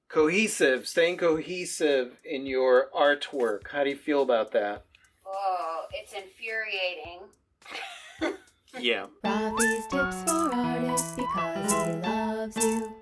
Cohesive, staying cohesive in your artwork. How do you feel about that? Oh, it's infuriating. Yeah. Rafi's tips for artists because he loves you.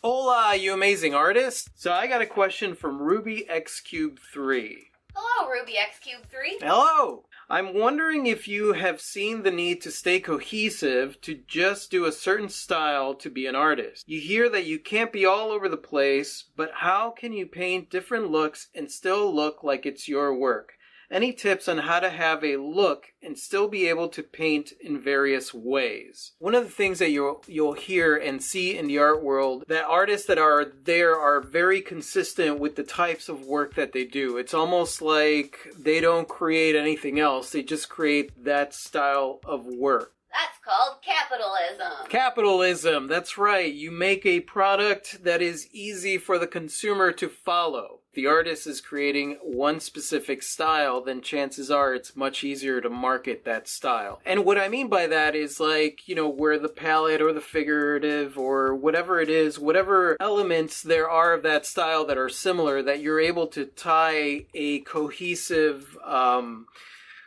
Hola, you amazing artist. So I got a question from Ruby X Cube 3. Hello, Ruby X Cube 3. Hello! I'm wondering if you have seen the need to stay cohesive to just do a certain style to be an artist. You hear that you can't be all over the place, but how can you paint different looks and still look like it's your work? Any tips on how to have a look and still be able to paint in various ways? One of the things that you'll hear and see in the art world, that artists that are there are very consistent with the types of work that they do. It's almost like they don't create anything else. They just create that style of work. That's called capitalism. Capitalism, that's right. You make a product that is easy for the consumer to follow. If the artist is creating one specific style, then chances are it's much easier to market that style. And what I mean by that is like, where the palette or the figurative or whatever it is, whatever elements there are of that style that are similar, that you're able to tie a cohesive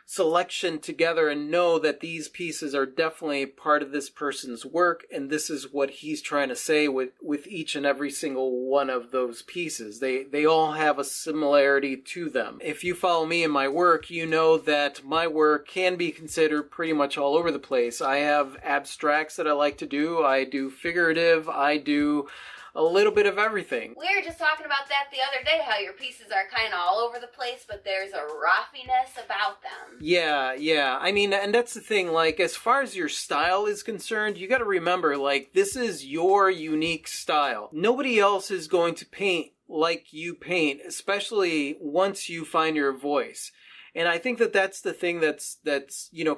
selection together and know that these pieces are definitely part of this person's work, and this is what he's trying to say with each and every single one of those pieces. They all have a similarity to them. If you follow me in my work, you know that my work can be considered pretty much all over the place. I have abstracts that I like to do. I do figurative. I do a little bit of everything. We were just talking about that the other day, how your pieces are kind of all over the place, but there's a ruffiness about them. Yeah. I mean, and that's the thing, like, as far as your style is concerned, you gotta remember, like, this is your unique style. Nobody else is going to paint like you paint, especially once you find your voice. And I think that that's the thing that's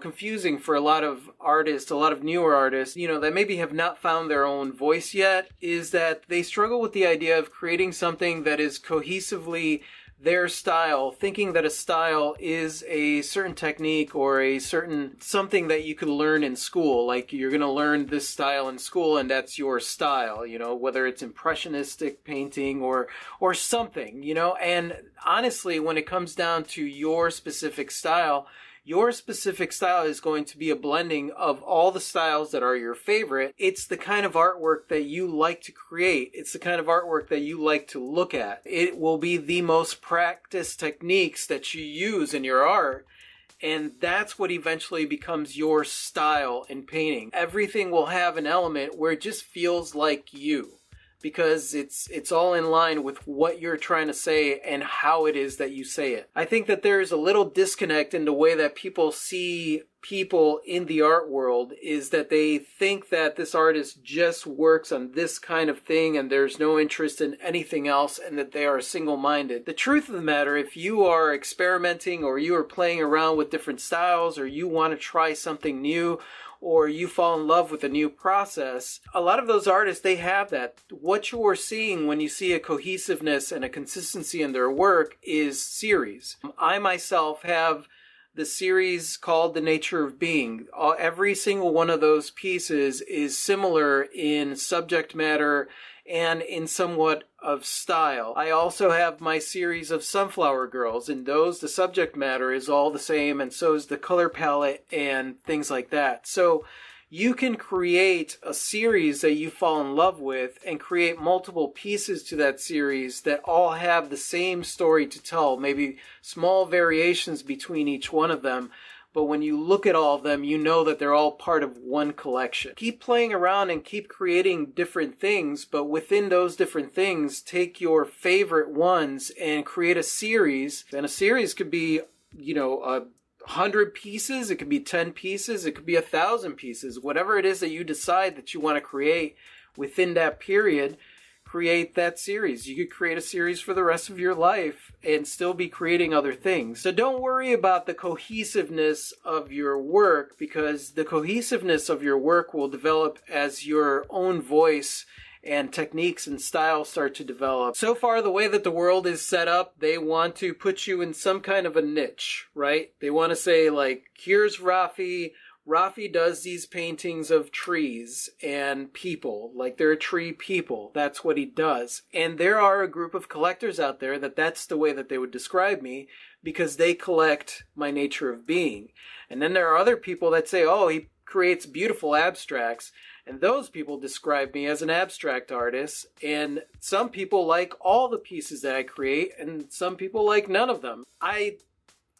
confusing for a lot of artists, a lot of newer artists, that maybe have not found their own voice yet, is that they struggle with the idea of creating something that is cohesively their style, thinking that a style is a certain technique or a certain something that you could learn in school. Like, you're going to learn this style in school and that's your style, whether it's impressionistic painting or something, and honestly, when it comes down to your specific style is going to be a blending of all the styles that are your favorite. It's the kind of artwork that you like to create. It's the kind of artwork that you like to look at. It will be the most practiced techniques that you use in your art. And that's what eventually becomes your style in painting. Everything will have an element where it just feels like you, because it's all in line with what you're trying to say and how it is that you say it. I think that there's a little disconnect in the way that people see people in the art world, is that they think that this artist just works on this kind of thing and there's no interest in anything else, and that they are single-minded. The truth of the matter, if you are experimenting or you are playing around with different styles, or you want to try something new, or you fall in love with a new process, a lot of those artists, they have that. What you're seeing when you see a cohesiveness and a consistency in their work is series. I myself have the series called The Nature of Being. Every single one of those pieces is similar in subject matter and in somewhat of style. I also have my series of Sunflower Girls. In those, the subject matter is all the same, and so is the color palette and things like that. So you can create a series that you fall in love with and create multiple pieces to that series that all have the same story to tell, maybe small variations between each one of them. But when you look at all of them, you know that they're all part of one collection. Keep playing around and keep creating different things, but within those different things, take your favorite ones and create a series. And a series could be, 100 pieces, it could be 10 pieces, it could be 1,000 pieces. Whatever it is that you decide that you want to create within that period, create that series. You could create a series for the rest of your life and still be creating other things. So don't worry about the cohesiveness of your work, because the cohesiveness of your work will develop as your own voice and techniques and styles start to develop. So far, the way that the world is set up, they want to put you in some kind of a niche, right? They want to say, like, here's Rafi. Rafi does these paintings of trees and people, like they're tree people. That's what he does. And there are a group of collectors out there that's the way that they would describe me, because they collect my nature of being. And then there are other people that say, oh, he creates beautiful abstracts. And those people describe me as an abstract artist. And some people like all the pieces that I create, and some people like none of them.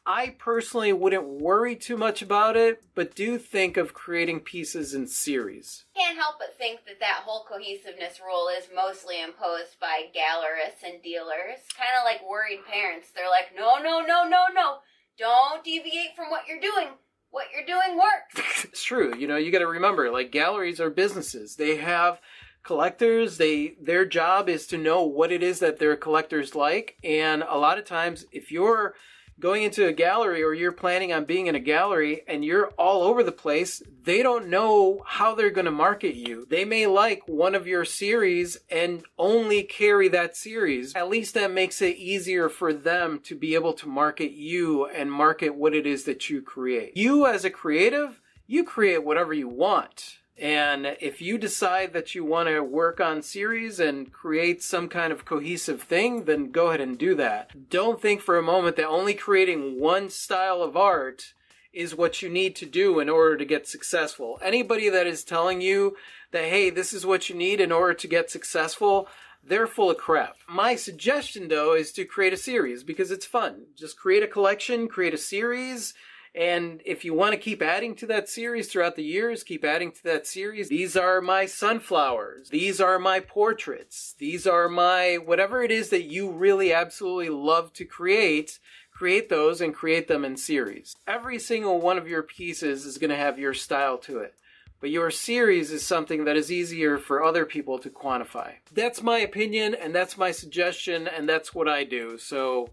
I personally wouldn't worry too much about it, but do think of creating pieces in series. Can't help but think that whole cohesiveness rule is mostly imposed by gallerists and dealers. Kind of like worried parents. They're like, no, no, no, no, no. Don't deviate from what you're doing. What you're doing works. It's true. You know, you got to remember, like, galleries are businesses. They have collectors. Their job is to know what it is that their collectors like. And a lot of times, if you're going into a gallery or you're planning on being in a gallery and you're all over the place, they don't know how they're going to market you. They may like one of your series and only carry that series. At least that makes it easier for them to be able to market you and market what it is that you create. You as a creative, you create whatever you want. And if you decide that you want to work on series and create some kind of cohesive thing, then go ahead and do that. Don't think for a moment that only creating one style of art is what you need to do in order to get successful. Anybody that is telling you that, hey, this is what you need in order to get successful, they're full of crap. My suggestion, though, is to create a series because it's fun. Just create a collection, create a series. And if you want to keep adding to that series throughout the years, keep adding to that series. These are my sunflowers. These are my portraits. These are my whatever it is that you really absolutely love to create. Create those and create them in series. Every single one of your pieces is going to have your style to it. But your series is something that is easier for other people to quantify. That's my opinion, and that's my suggestion, and that's what I do. So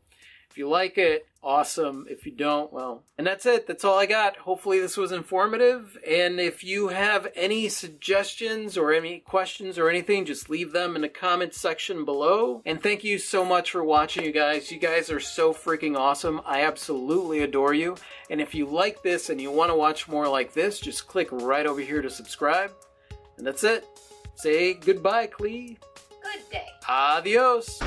if you like it, awesome. If you don't, well. And that's it. That's all I got. Hopefully this was informative. And if you have any suggestions or any questions or anything, just leave them in the comments section below. And thank you so much for watching, you guys. You guys are so freaking awesome. I absolutely adore you. And if you like this and you want to watch more like this, just click right over here to subscribe. And that's it. Say goodbye, Clee. Good day. Adios.